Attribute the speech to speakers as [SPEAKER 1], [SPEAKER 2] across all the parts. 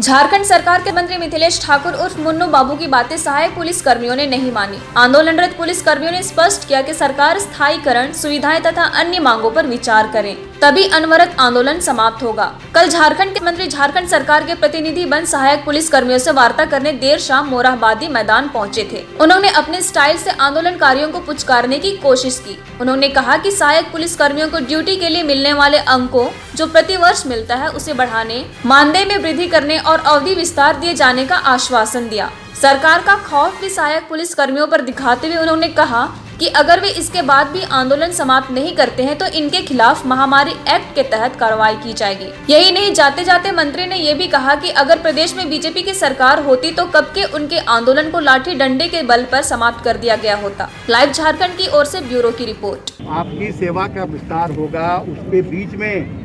[SPEAKER 1] झारखंड सरकार के मंत्री मिथिलेश ठाकुर उर्फ मुन्नू बाबू की बातें सहायक पुलिस कर्मियों ने नहीं मानी। आंदोलनरत पुलिस कर्मियों ने स्पष्ट किया कि सरकार स्थायीकरण, सुविधाएं तथा अन्य मांगों पर विचार करें, तभी अनवरत आंदोलन समाप्त होगा। कल झारखंड के मंत्री झारखंड सरकार के प्रतिनिधि बन सहायक पुलिस कर्मियों से वार्ता करने देर शाम मोरहाबादी मैदान पहुंचे थे। उन्होंने अपने स्टाइल से आंदोलनकारियों को पुचकारने की कोशिश की। उन्होंने कहा कि सहायक पुलिस कर्मियों को ड्यूटी के लिए मिलने वाले अंकों जो प्रति वर्ष मिलता है उसे बढ़ाने, मानदेय में वृद्धि करने और अवधि विस्तार दिए जाने का आश्वासन दिया। सरकार का खौफ भी सहायक पुलिस कर्मियों पर दिखाते हुए उन्होंने कहा कि अगर वे इसके बाद भी आंदोलन समाप्त नहीं करते हैं तो इनके खिलाफ महामारी एक्ट के तहत कार्रवाई की जाएगी। यही नहीं, जाते जाते मंत्री ने ये भी कहा कि अगर प्रदेश में बीजेपी की सरकार होती तो कब के उनके आंदोलन को लाठी डंडे के बल पर समाप्त कर दिया गया होता। लाइव झारखंड की ओर से ब्यूरो की रिपोर्ट।
[SPEAKER 2] आपकी सेवा का विस्तार होगा, उसके बीच में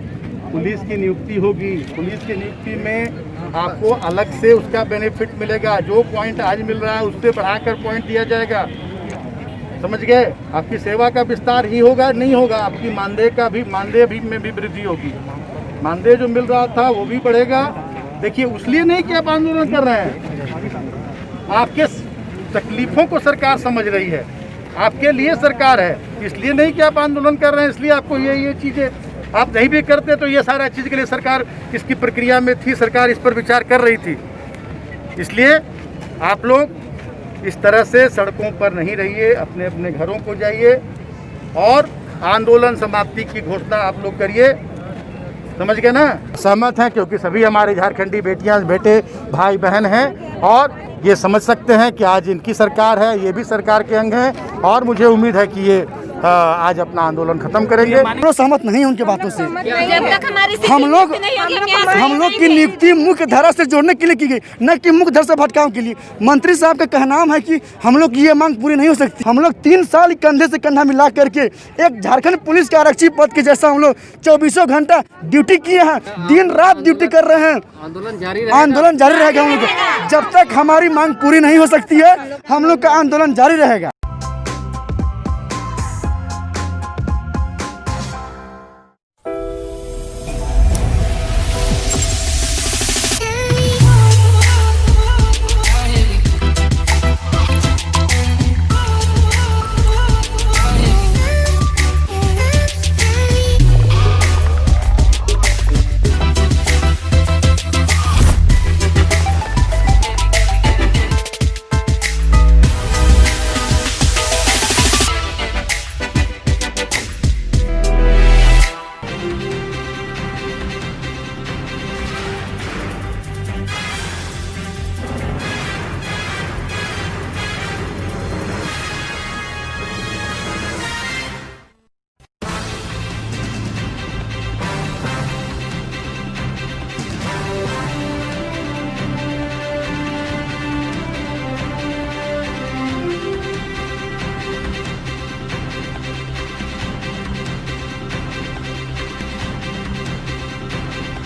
[SPEAKER 2] पुलिस की नियुक्ति होगी। पुलिस की नियुक्ति में आपको अलग से उसका बेनिफिट मिलेगा। जो पॉइंट आज मिल रहा है उससे बढ़ाकर पॉइंट दिया जाएगा। समझ गए? आपकी सेवा का विस्तार ही होगा, नहीं होगा आपकी मानदेय में भी वृद्धि होगी। मानदेय जो मिल रहा था वो भी बढ़ेगा। देखिए, उसलिए नहीं कि आप आंदोलन कर रहे हैं, आपके तकलीफों को सरकार समझ रही है, आपके लिए सरकार है, इसलिए नहीं कि आप आंदोलन कर रहे हैं। इसलिए आपको ये चीज़ें आप नहीं भी करते तो ये सारा चीज़ के लिए सरकार इसकी प्रक्रिया में थी, सरकार इस पर विचार कर रही थी। इसलिए आप लोग इस तरह से सड़कों पर नहीं रहिए, अपने अपने घरों को जाइए और आंदोलन समाप्ति की घोषणा आप लोग करिए। समझ गए ना? सहमत हैं क्योंकि सभी हमारे झारखंडी बेटियां, बेटे, भाई बहन हैं और ये समझ सकते हैं कि आज इनकी सरकार है, ये भी सरकार के अंग हैं और मुझे उम्मीद है कि ये आज अपना आंदोलन खत्म करेंगे।
[SPEAKER 3] हम लोग सहमत नहीं उनकी बातों से। हम लोग की नियुक्ति मुख्य धारा से जोड़ने के लिए की गई, न कि मुख्य धारा से भटकाव के लिए। मंत्री साहब का कहना है कि हम लोग की ये मांग पूरी नहीं हो सकती। हम लोग 3 साल कंधे से कंधा मिला करके एक झारखंड पुलिस के आरक्षी पद के जैसा हम लोग 24 घंटा ड्यूटी किए हैं, दिन रात ड्यूटी कर रहे हैं। आंदोलन जारी रहेगा। हम लोग जब तक हमारी मांग पूरी नहीं हो सकती है, हम लोग का आंदोलन जारी रहेगा।